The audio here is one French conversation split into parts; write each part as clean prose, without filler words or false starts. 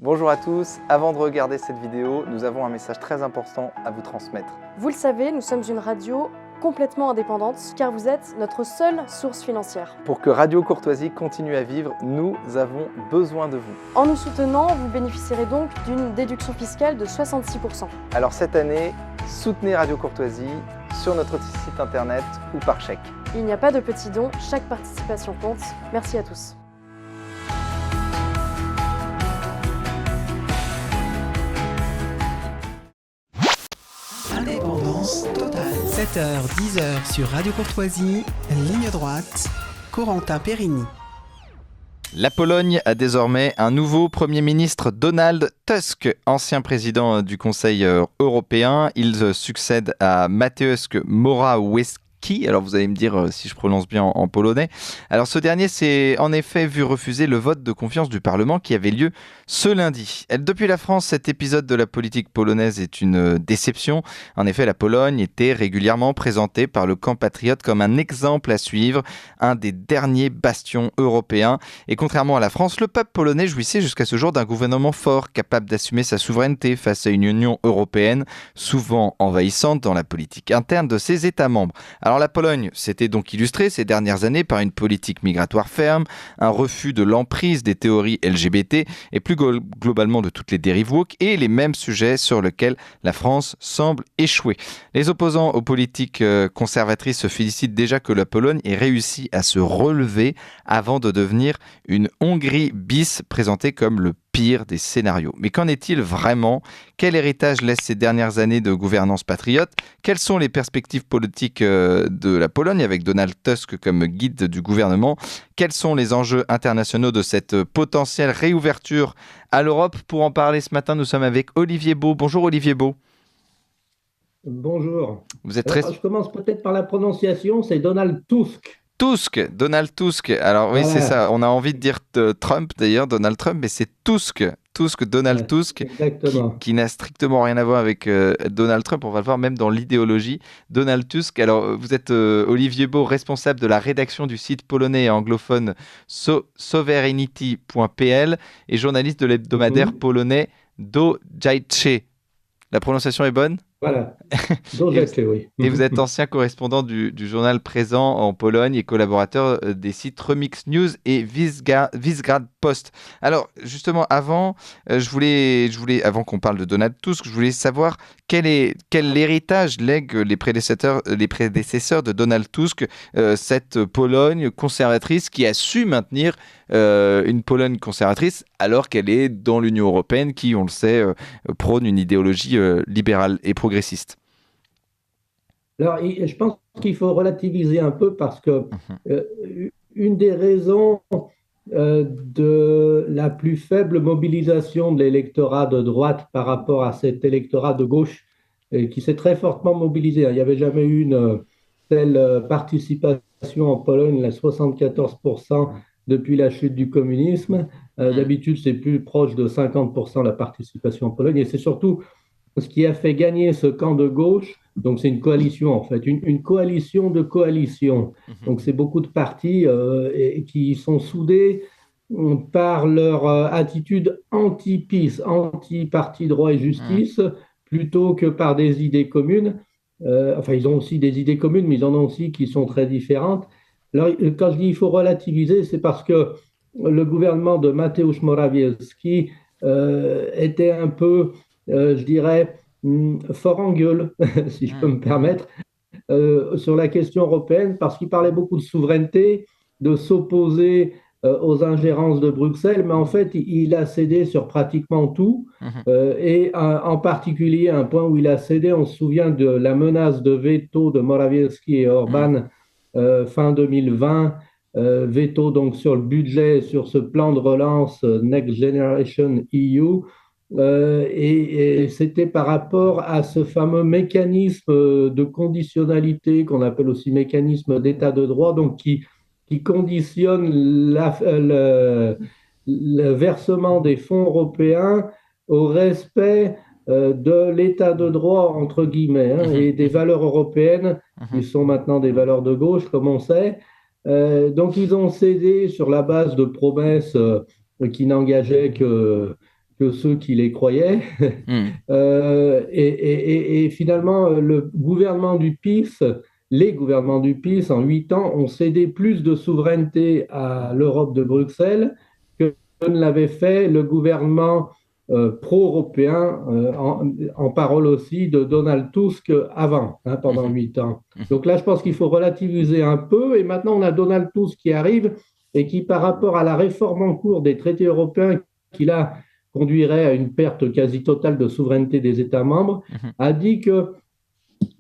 Bonjour à tous, avant de regarder cette vidéo, nous avons un message très important à vous transmettre. Vous le savez, nous sommes une radio complètement indépendante car vous êtes notre seule source financière. Pour que Radio Courtoisie continue à vivre, nous avons besoin de vous. En nous soutenant, vous bénéficierez donc d'une déduction fiscale de 66%. Alors cette année, soutenez Radio Courtoisie sur notre site internet ou par chèque. Il n'y a pas de petits dons, chaque participation compte. Merci à tous. Indépendance totale. 7h, 10h sur Radio Courtoisie, ligne droite, Corentin Périni. La Pologne a désormais un nouveau Premier ministre, Donald Tusk, ancien président du Conseil européen. Il succède à Mateusz Morawiecki. Alors vous allez me dire si je prononce bien en polonais. Alors ce dernier s'est en effet vu refuser le vote de confiance du Parlement qui avait lieu ce lundi. Depuis la France, cet épisode de la politique polonaise est une déception. En effet, la Pologne était régulièrement présentée par le camp patriote comme un exemple à suivre, un des derniers bastions européens. Et contrairement à la France, le peuple polonais jouissait jusqu'à ce jour d'un gouvernement fort, capable d'assumer sa souveraineté face à une Union européenne souvent envahissante dans la politique interne de ses États membres. Alors la Pologne s'était donc illustrée ces dernières années par une politique migratoire ferme, un refus de l'emprise des théories LGBT et plus globalement de toutes les dérives woke et les mêmes sujets sur lesquels la France semble échouer. Les opposants aux politiques conservatrices se félicitent déjà que la Pologne ait réussi à se relever avant de devenir une Hongrie bis présentée comme le pire des scénarios. Mais qu'en est-il vraiment ? Quel héritage laissent ces dernières années de gouvernance patriote ? Quelles sont les perspectives politiques de la Pologne avec Donald Tusk comme guide du gouvernement ? Quels sont les enjeux internationaux de cette potentielle réouverture à l'Europe ? Pour en parler ce matin, nous sommes avec Olivier Beau. Bonjour Olivier Beau. Bonjour. Vous êtes Je commence peut-être par la prononciation, c'est Donald Tusk. Donald Tusk. Alors oui, Voilà. c'est ça. On a envie de dire Trump d'ailleurs, Donald Trump, mais c'est Tusk. Donald Tusk, Exactement. qui n'a strictement rien à voir avec Donald Trump. On va le voir même dans l'idéologie. Donald Tusk. Alors, vous êtes Olivier Beau, responsable de la rédaction du site polonais et anglophone sovereignty.pl et journaliste de l'hebdomadaire polonais Dojajce. La prononciation est bonne ? Voilà. Dojajce, oui. Et vous êtes ancien correspondant du journal Présent en Pologne et collaborateur des sites Remix News et Visegrad Post. Alors, justement, avant qu'on parle de Donald Tusk, je voulais savoir quel héritage lèguent les prédécesseurs de Donald Tusk, cette Pologne conservatrice qui a su maintenir une Pologne conservatrice alors qu'elle est dans l'Union européenne qui, on le sait, prône une idéologie libérale et progressiste. Alors, je pense qu'il faut relativiser un peu parce que une des raisons de la plus faible mobilisation de l'électorat de droite par rapport à cet électorat de gauche qui s'est très fortement mobilisé. Il n'y avait jamais eu une telle participation en Pologne, la 74% depuis la chute du communisme. D'habitude, c'est plus proche de 50% la participation en Pologne. Et c'est surtout ce qui a fait gagner ce camp de gauche. Donc, c'est une coalition, en fait, une coalition de coalitions. Donc, c'est beaucoup de partis qui sont soudés par leur attitude anti-PiS, anti-parti droit et justice, plutôt que par des idées communes. Enfin, ils ont aussi des idées communes, mais ils en ont aussi qui sont très différentes. Alors, quand je dis qu'il faut relativiser, c'est parce que le gouvernement de Mateusz Morawiecki était un peu, je dirais, fort en gueule, si je peux me permettre, sur la question européenne, parce qu'il parlait beaucoup de souveraineté, de s'opposer aux ingérences de Bruxelles, mais en fait, il a cédé sur pratiquement tout, et en particulier, un point où il a cédé, on se souvient de la menace de veto de Morawiecki et Orban fin 2020, veto donc sur le budget, sur ce plan de relance Next Generation EU, et c'était par rapport à ce fameux mécanisme de conditionnalité qu'on appelle aussi mécanisme d'état de droit, donc qui conditionne le versement des fonds européens au respect de l'état de droit, entre guillemets, et des valeurs européennes, qui sont maintenant des valeurs de gauche, comme on sait. Donc, ils ont cédé sur la base de promesses qui n'engageaient que que ceux qui les croyaient. Mm. Et finalement, les gouvernements du PiS, en 8 ans, ont cédé plus de souveraineté à l'Europe de Bruxelles que ne l'avait fait le gouvernement pro-européen, en parole aussi, de Donald Tusk avant, pendant 8 ans. Donc là, je pense qu'il faut relativiser un peu. Et maintenant, on a Donald Tusk qui arrive et qui, par rapport à la réforme en cours des traités européens, qui là conduirait à une perte quasi totale de souveraineté des États membres, a dit que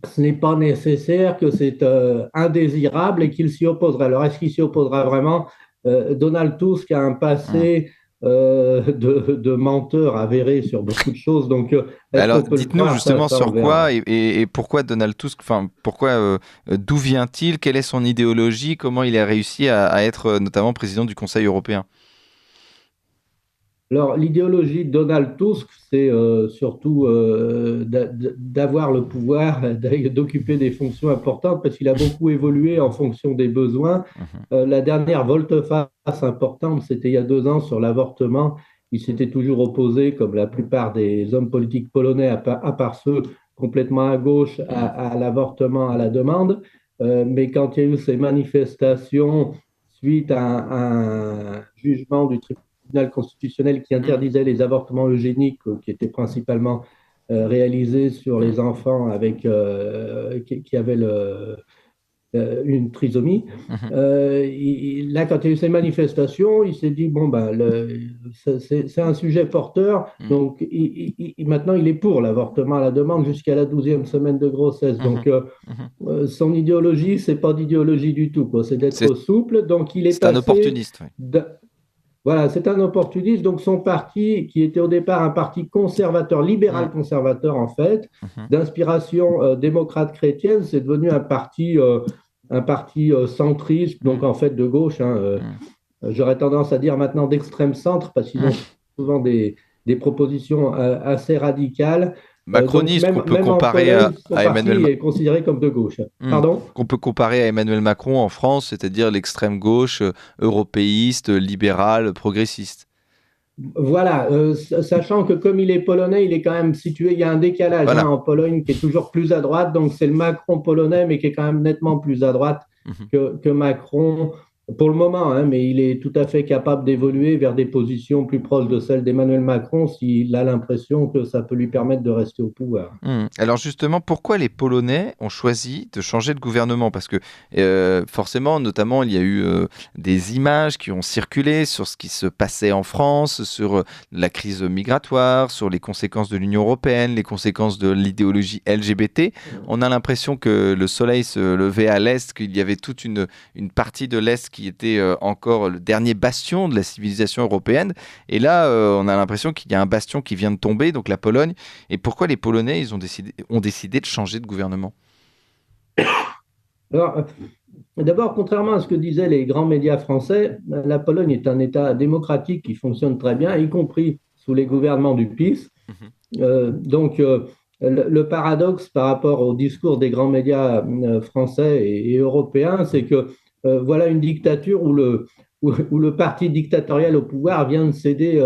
ce n'est pas nécessaire, que c'est indésirable et qu'il s'y opposerait. Alors, est-ce qu'il s'y opposera vraiment? Donald Tusk a un passé de menteur avéré sur beaucoup de choses. Donc, alors, dites-nous justement sur quoi et pourquoi Donald Tusk, d'où vient-il, quelle est son idéologie, comment il a réussi à être notamment président du Conseil européen? Alors, l'idéologie de Donald Tusk, c'est surtout d'avoir le pouvoir, d'occuper des fonctions importantes, parce qu'il a beaucoup évolué en fonction des besoins. La dernière volte-face importante, c'était il y a 2 ans sur l'avortement. Il s'était toujours opposé, comme la plupart des hommes politiques polonais, à part ceux complètement à gauche, à l'avortement à la demande. Mais quand il y a eu ces manifestations suite à un jugement du tribunal constitutionnel qui interdisait les avortements eugéniques, qui étaient principalement réalisés sur les enfants qui avaient une trisomie. Là, quand il y a eu ces manifestations, il s'est dit, c'est un sujet porteur, donc maintenant il est pour l'avortement à la demande jusqu'à la 12e semaine de grossesse. Donc son idéologie, c'est pas d'idéologie du tout, quoi. C'est d'être souple. Donc il est un opportuniste. Voilà, c'est un opportuniste. Donc, son parti, qui était au départ un parti conservateur, libéral-conservateur en fait, d'inspiration démocrate chrétienne, c'est devenu un parti centriste, donc en fait de gauche. J'aurais tendance à dire maintenant d'extrême centre, parce qu'ils ont souvent des propositions assez radicales. Macroniste, qu'on peut comparer à Emmanuel Macron. Est considéré comme de gauche. Pardon ? Qu'on peut comparer à Emmanuel Macron en France, c'est-à-dire l'extrême gauche, européiste, libéral, progressiste. Voilà, sachant que comme il est polonais, il est quand même situé, il y a un décalage en Pologne qui est toujours plus à droite, donc c'est le Macron polonais, mais qui est quand même nettement plus à droite que Macron. Pour le moment, mais il est tout à fait capable d'évoluer vers des positions plus proches de celles d'Emmanuel Macron s'il a l'impression que ça peut lui permettre de rester au pouvoir. Alors justement, pourquoi les Polonais ont choisi de changer de gouvernement? Parce que forcément, notamment, il y a eu des images qui ont circulé sur ce qui se passait en France, sur la crise migratoire, sur les conséquences de l'Union européenne, les conséquences de l'idéologie LGBT. On a l'impression que le soleil se levait à l'Est, qu'il y avait toute une partie de l'Est qui était encore le dernier bastion de la civilisation européenne. Et là, on a l'impression qu'il y a un bastion qui vient de tomber, donc la Pologne. Et pourquoi les Polonais ont décidé de changer de gouvernement? Alors, d'abord, contrairement à ce que disaient les grands médias français, la Pologne est un État démocratique qui fonctionne très bien, y compris sous les gouvernements du PiS. Donc, le paradoxe par rapport au discours des grands médias français et européens, c'est que voilà une dictature où le parti dictatorial au pouvoir vient de céder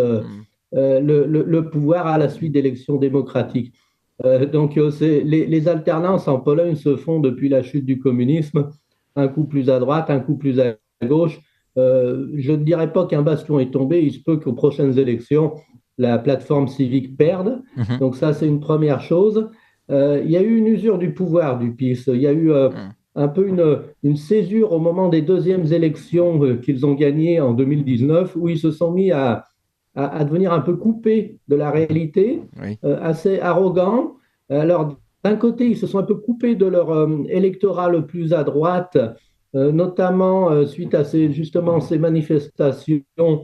le pouvoir à la suite d'élections démocratiques. Donc, les alternances en Pologne se font depuis la chute du communisme, un coup plus à droite, un coup plus à gauche. Je ne dirais pas qu'un bastion est tombé, il se peut qu'aux prochaines élections, la plateforme civique perde. Donc ça, c'est une première chose. Il y a eu une usure du pouvoir du PiS. Il y a eu un peu une césure au moment des deuxièmes élections qu'ils ont gagnées en 2019, où ils se sont mis à devenir un peu coupés de la réalité, assez arrogants. Alors, d'un côté, ils se sont un peu coupés de leur électorat le plus à droite, notamment suite à ces manifestations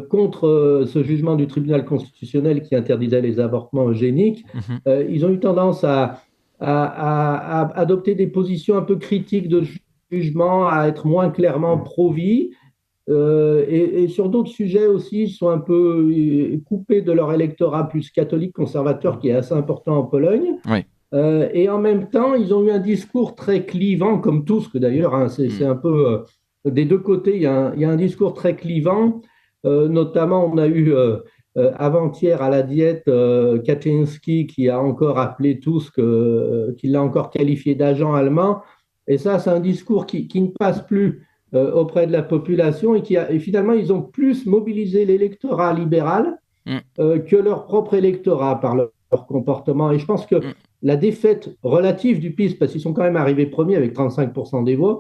contre ce jugement du tribunal constitutionnel qui interdisait les avortements eugéniques. Ils ont eu tendance à adopter des positions un peu critiques de jugement, à être moins clairement pro-vie. Et sur d'autres sujets aussi, ils sont un peu coupés de leur électorat plus catholique conservateur qui est assez important en Pologne. Et en même temps, ils ont eu un discours très clivant, comme Tusk d'ailleurs. C'est un peu des deux côtés, il y a un discours très clivant. Notamment, on a eu avant-hier à la Diète Kaczynski qui a encore appelé Tusk, qui l'a encore qualifié d'agent allemand. Et ça, c'est un discours qui ne passe plus auprès de la population et finalement, ils ont plus mobilisé l'électorat libéral que leur propre électorat par leur comportement. Et je pense que la défaite relative du PiS, parce qu'ils sont quand même arrivés premiers avec 35% des voix,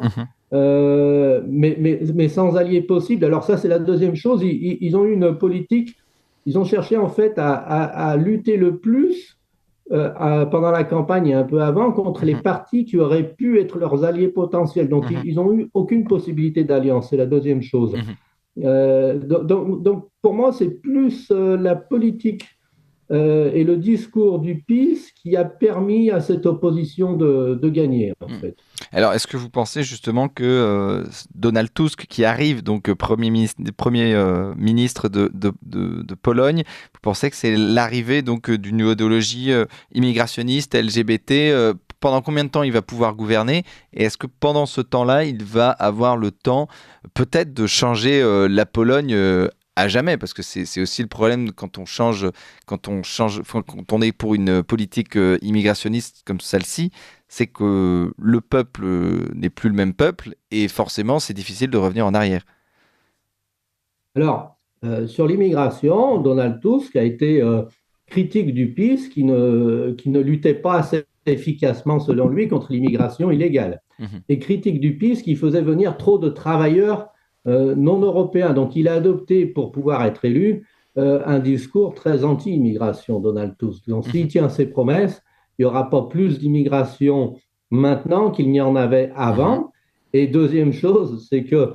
mais sans alliés possibles. Alors ça, c'est la deuxième chose. Ils ont eu une politique, ils ont cherché en fait à lutter le plus pendant la campagne et un peu avant contre les partis qui auraient pu être leurs alliés potentiels. Donc, ils n'ont eu aucune possibilité d'alliance, c'est la deuxième chose. Donc, pour moi, c'est plus la politique et le discours du PiS qui a permis à cette opposition de gagner, en fait. Alors, est-ce que vous pensez justement que Donald Tusk, qui arrive donc premier ministre de Pologne, vous pensez que c'est l'arrivée donc d'une idéologie immigrationniste, LGBT pendant combien de temps il va pouvoir gouverner? Et est-ce que pendant ce temps-là, il va avoir le temps peut-être de changer la Pologne à jamais? Parce que c'est aussi le problème quand on est pour une politique immigrationniste comme celle-ci, c'est que le peuple n'est plus le même peuple et forcément, c'est difficile de revenir en arrière. Alors, sur l'immigration, Donald Tusk a été critique du PiS qui ne luttait pas assez efficacement, selon lui, contre l'immigration illégale. Et critique du PiS qui faisait venir trop de travailleurs non européens. Donc, il a adopté, pour pouvoir être élu, un discours très anti-immigration, Donald Tusk. Donc, s'il tient ses promesses, il n'y aura pas plus d'immigration maintenant qu'il n'y en avait avant. Et deuxième chose, c'est que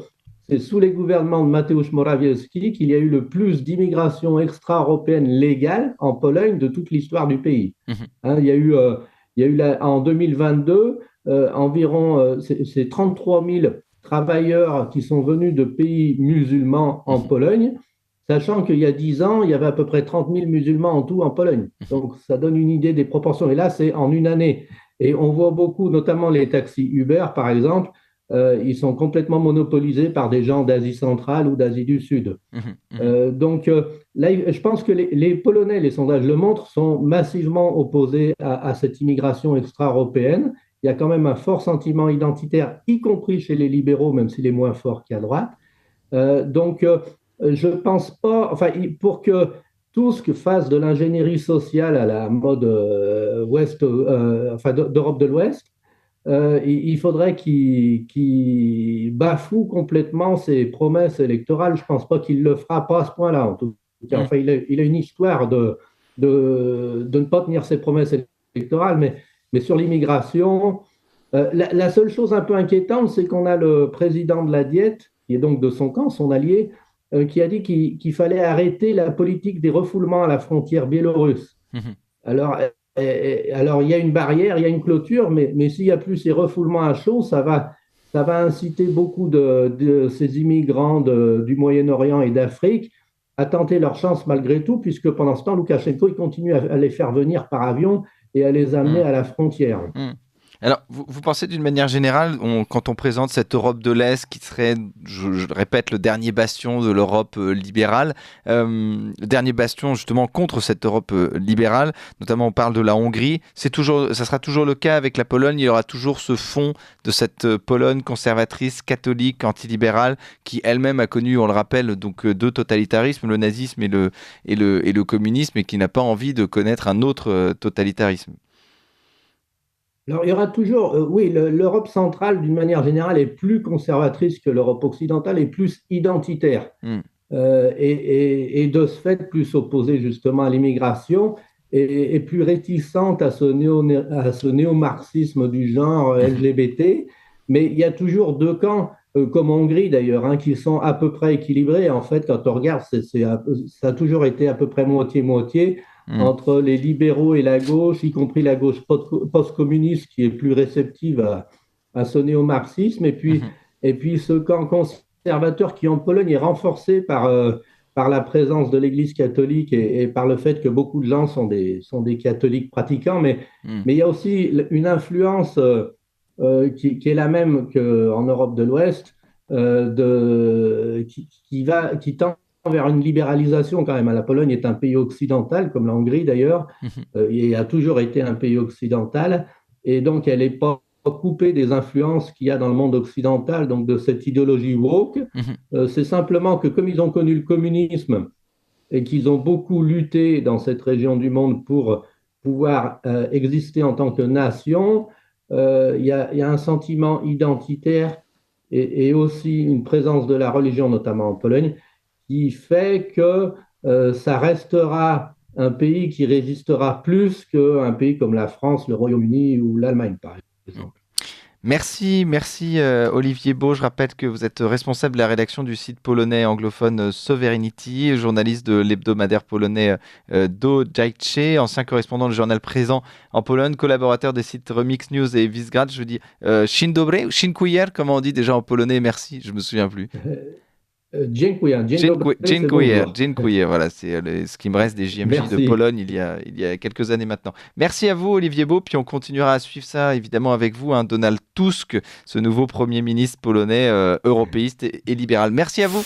c'est sous les gouvernements de Mateusz Morawiecki qu'il y a eu le plus d'immigration extra-européenne légale en Pologne de toute l'histoire du pays. Il y a eu en 2022 environ 33 000 travailleurs qui sont venus de pays musulmans en Pologne, sachant qu'il y a 10 ans, il y avait à peu près 30 000 musulmans en tout en Pologne. Donc, ça donne une idée des proportions. Et là, c'est en une année. Et on voit beaucoup, notamment les taxis Uber, par exemple, ils sont complètement monopolisés par des gens d'Asie centrale ou d'Asie du Sud. Donc, là, je pense que les Polonais, les sondages le montrent, sont massivement opposés à cette immigration extra-européenne. Il y a quand même un fort sentiment identitaire, y compris chez les libéraux, même s'il est moins fort qu'à droite. Je ne pense pas, enfin, pour que Tusk fasse de l'ingénierie sociale à la mode d'Europe de l'Ouest, il faudrait qu'il bafoue complètement ses promesses électorales. Je ne pense pas qu'il le fera, pas à ce point-là, en tout cas. Enfin, il a une histoire de ne pas tenir ses promesses électorales, mais sur l'immigration, la seule chose un peu inquiétante, c'est qu'on a le président de la Diète, qui est donc de son camp, son allié, qui a dit qu'il fallait arrêter la politique des refoulements à la frontière biélorusse. Alors, il y a une barrière, il y a une clôture, mais s'il n'y a plus ces refoulements à chaud, ça va inciter beaucoup de ces immigrants du Moyen-Orient et d'Afrique à tenter leur chance malgré tout, puisque pendant ce temps, Loukachenko, il continue à les faire venir par avion et à les amener à la frontière. Alors, vous pensez d'une manière générale, quand on présente cette Europe de l'Est qui serait, je répète, le dernier bastion de l'Europe libérale, le dernier bastion justement contre cette Europe libérale, notamment on parle de la Hongrie, ça sera toujours le cas avec la Pologne, il y aura toujours ce fond de cette Pologne conservatrice, catholique, antilibérale, qui elle-même a connu, on le rappelle, donc deux totalitarismes, le nazisme et le communisme, et qui n'a pas envie de connaître un autre totalitarisme. Alors, il y aura toujours, oui, l'Europe centrale, d'une manière générale, est plus conservatrice que l'Europe occidentale et plus identitaire. Et de ce fait, plus opposée justement à l'immigration et plus réticente à ce néo-marxisme du genre LGBT. Mais il y a toujours deux camps, comme en Hongrie d'ailleurs, qui sont à peu près équilibrés. En fait, quand on regarde, ça a toujours été à peu près moitié-moitié. Entre les libéraux et la gauche, y compris la gauche post-communiste qui est plus réceptive à ce néo-marxisme, et puis ce camp conservateur qui en Pologne est renforcé par la présence de l'Église catholique et par le fait que beaucoup de gens sont des catholiques pratiquants, mais il y a aussi une influence qui est la même qu'en Europe de l'Ouest, qui tend vers une libéralisation quand même. La Pologne est un pays occidental, comme la Hongrie d'ailleurs, et a toujours été un pays occidental. Et donc, elle n'est pas coupée des influences qu'il y a dans le monde occidental, donc de cette idéologie woke. C'est simplement que comme ils ont connu le communisme et qu'ils ont beaucoup lutté dans cette région du monde pour pouvoir exister en tant que nation, il y a un sentiment identitaire et aussi une présence de la religion, notamment en Pologne, qui fait que ça restera un pays qui résistera plus qu'un pays comme la France, le Royaume-Uni ou l'Allemagne, par exemple. Merci Olivier Beau. Je rappelle que vous êtes responsable de la rédaction du site polonais anglophone Sovereignty, journaliste de l'hebdomadaire polonais Do Jajce, ancien correspondant du journal Présent en Pologne, collaborateur des sites Remix News et Visgrad. Je dis Dzień dobry ou Dziękuję, comment on dit déjà en polonais, merci, je me souviens plus. Dziękuję. Dziękuję, voilà, c'est ce qui me reste des JMJ Merci. de Pologne il y a quelques années maintenant. Merci à vous Olivier Beau, puis on continuera à suivre ça évidemment avec vous, hein, Donald Tusk, ce nouveau Premier ministre polonais européiste et libéral. Merci à vous.